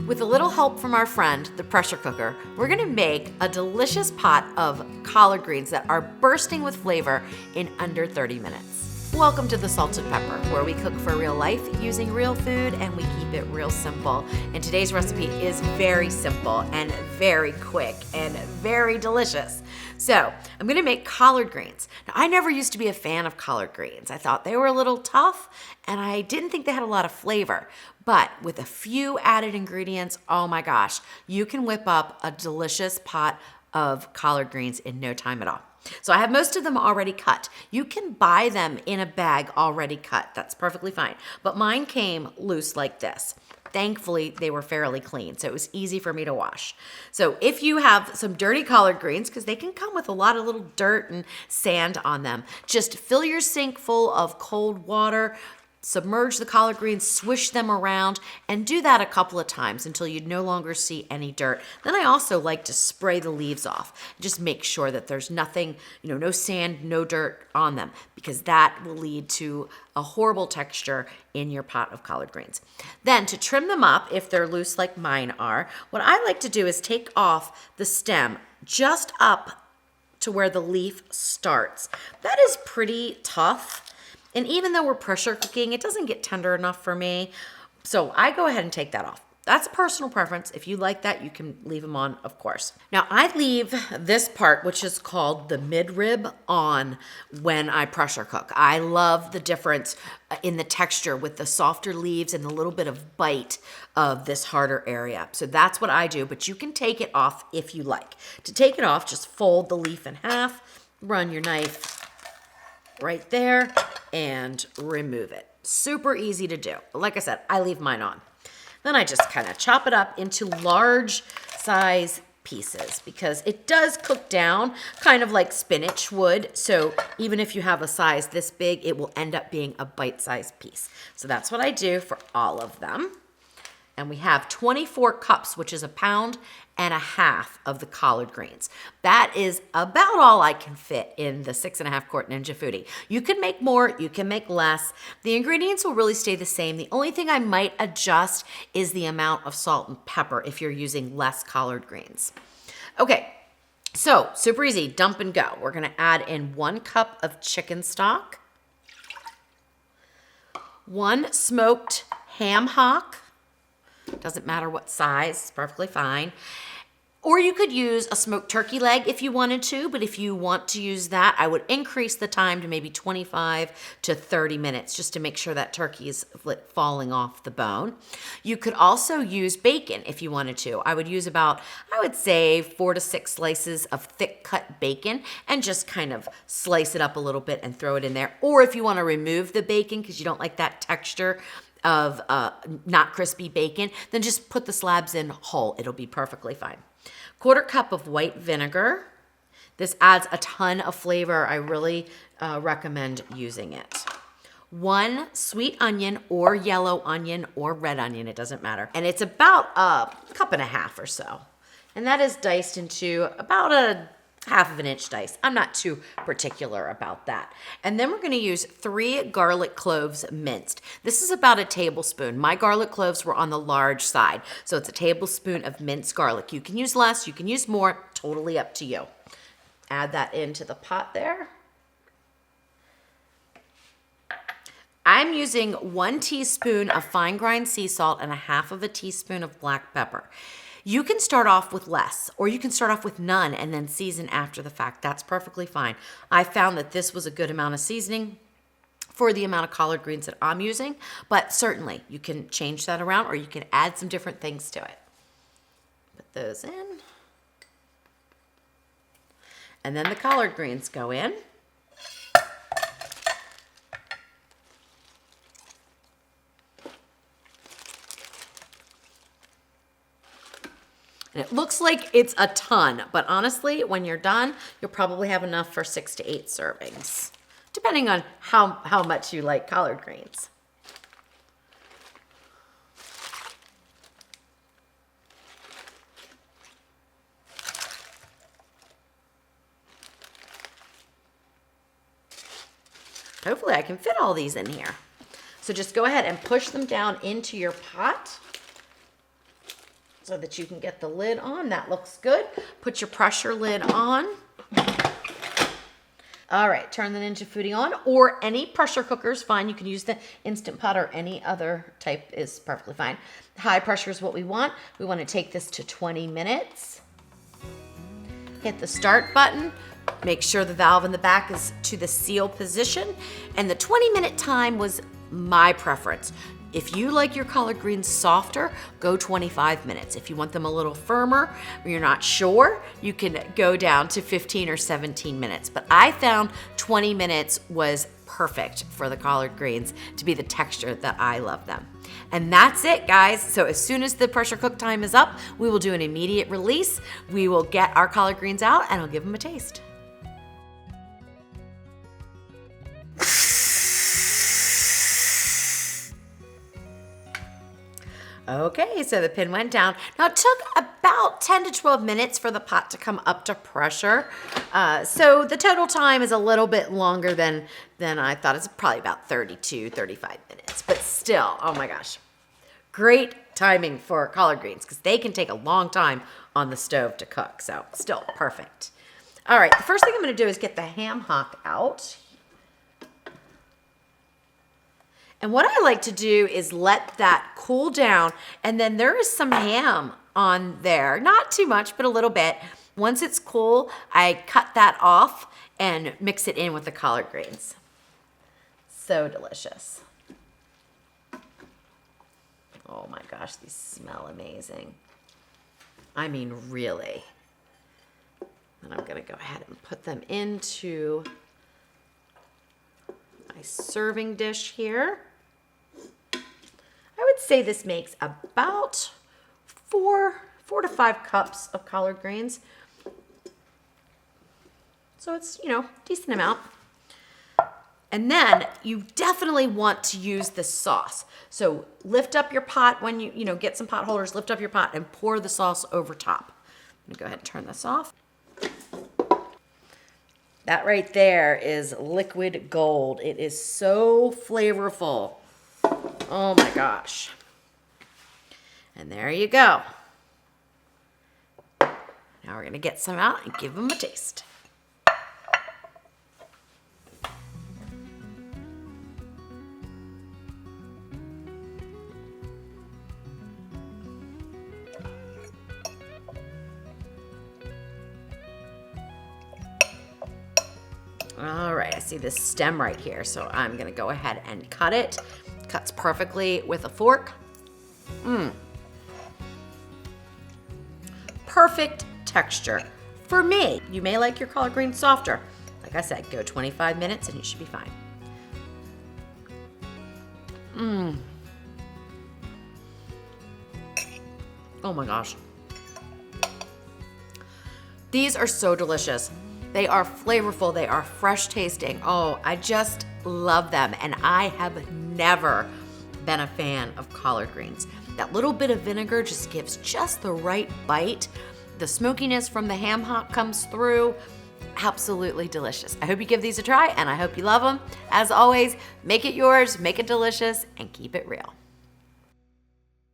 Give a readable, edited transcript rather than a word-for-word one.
With a little help from our friend, the pressure cooker, we're gonna make a delicious pot of collard greens that are bursting with flavor in under 30 minutes. Welcome to the Salt and Pepper, where we cook for real life using real food and we keep it real simple. And today's recipe is very simple and very quick and very delicious. So I'm gonna make collard greens. Now, I never used to be a fan of collard greens. I thought they were a little tough and I didn't think they had a lot of flavor. But with a few added ingredients, oh my gosh, you can whip up a delicious pot of collard greens in no time at all. So I have most of them already cut. You can buy them in a bag already cut. That's perfectly fine. But mine came loose like this. Thankfully, they were fairly clean, so it was easy for me to wash. So if you have some dirty collard greens, because they can come with a lot of little dirt and sand on them, just fill your sink full of cold water, submerge the collard greens, swish them around, and do that a couple of times until you no longer see any dirt. Then I also like to spray the leaves off. Just make sure that there's nothing, no sand, no dirt on them, because that will lead to a horrible texture in your pot of collard greens. Then to trim them up, if they're loose like mine are, what I like to do is take off the stem just up to where the leaf starts. That is pretty tough. And even though we're pressure cooking, it doesn't get tender enough for me. So I go ahead and take that off. That's a personal preference. If you like that, you can leave them on, of course. Now I leave this part, which is called the midrib, on when I pressure cook. I love the difference in the texture with the softer leaves and the little bit of bite of this harder area. So that's what I do, but you can take it off if you like. To take it off, just fold the leaf in half, run your knife right there, and remove it. Super easy to do. Like I said, I leave mine on. Then I just kind of chop it up into large size pieces because it does cook down kind of like spinach would. So even if you have a size this big, it will end up being a bite-sized piece. So that's what I do for all of them. And we have 24 cups, which is 1.5 pounds of the collard greens. That is about all I can fit in the 6.5 quart Ninja Foodi. You can make more, you can make less. The ingredients will really stay the same. The only thing I might adjust is the amount of salt and pepper if you're using less collard greens. Okay, so super easy, dump and go. We're gonna add in 1 cup of chicken stock, 1 smoked ham hock. Doesn't matter what size, it's perfectly fine. Or you could use a smoked turkey leg if you wanted to, but if you want to use that, I would increase the time to maybe 25 to 30 minutes just to make sure that turkey is falling off the bone. You could also use bacon if you wanted to. I would use about, I would say 4 to 6 slices of thick cut bacon and just kind of slice it up a little bit and throw it in there. Or if you want to remove the bacon because you don't like that texture of not crispy bacon, then just put the slabs in whole. It'll be perfectly fine. 1/4 cup of white vinegar. This adds a ton of flavor. I really recommend using it. 1 sweet onion or yellow onion or red onion, it doesn't matter. And it's about 1.5 cups or so. And that is diced into about a 1/2 inch dice. I'm not too particular about that. And then we're going to use 3 garlic cloves minced. This is about a tablespoon. My garlic cloves were on the large side, so it's a tablespoon of minced garlic. You can use less, you can use more, totally up to you. Add that into the pot there. I'm using 1 teaspoon of fine grind sea salt and 1/2 teaspoon of black pepper. You can start off with less, or you can start off with none and then season after the fact. That's perfectly fine. I found that this was a good amount of seasoning for the amount of collard greens that I'm using, but certainly you can change that around or you can add some different things to it. Put those in. And then the collard greens go in. And it looks like it's a ton, but honestly, when you're done, you'll probably have enough for 6 to 8 servings, depending on how much you like collard greens. Hopefully I can fit all these in here. So just go ahead and push them down into your pot. so that you can get the lid on. That looks good. Put your pressure lid on. All right, turn the Ninja Foodi on, or any pressure cooker is fine. You can use the Instant Pot or any other type is perfectly fine. High pressure is what we want. We want to take this to 20 minutes. Hit the start button. Make sure the valve in the back is to the seal position. And the 20-minute time was my preference. If you like your collard greens softer, go 25 minutes. If you want them a little firmer, or you're not sure, you can go down to 15 or 17 minutes. But I found 20 minutes was perfect for the collard greens to be the texture that I love them. And that's it, guys. So as soon as the pressure cook time is up, we will do an immediate release. We will get our collard greens out and I'll give them a taste. Okay, so the pin went down. Now it took about 10 to 12 minutes for the pot to come up to pressure. So the total time is a little bit longer than I thought. It's probably about 32, 35 minutes, but still, oh my gosh. Great timing for collard greens because they can take a long time on the stove to cook. So still perfect. All right, the first thing I'm gonna do is get the ham hock out. And what I like to do is let that cool down, and then there is some ham on there. Not too much, but a little bit. Once it's cool, I cut that off and mix it in with the collard greens. So delicious. Oh my gosh, these smell amazing. I mean, really. And I'm gonna go ahead and put them into my serving dish here. I would say this makes about 4 to 5 cups of collard greens. So it's, decent amount. And then you definitely want to use the sauce. So lift up your pot when you get some pot holders, lift up your pot and pour the sauce over top. I'm gonna go ahead and turn this off. That right there is liquid gold. It is so flavorful. Oh my gosh. And there you go. Now we're gonna get some out and give them a taste. All right, I see this stem right here, so I'm gonna go ahead and cut it. Cuts perfectly with a fork. Perfect texture. For me, you may like your collard greens softer. Like I said, go 25 minutes and you should be fine. Oh my gosh. These are so delicious. They are flavorful, they are fresh tasting. Oh, I just love them. And I have never been a fan of collard greens. That little bit of vinegar just gives just the right bite. The smokiness from the ham hock comes through. Absolutely delicious. I hope you give these a try and I hope you love them. As always, make it yours, make it delicious, and keep it real.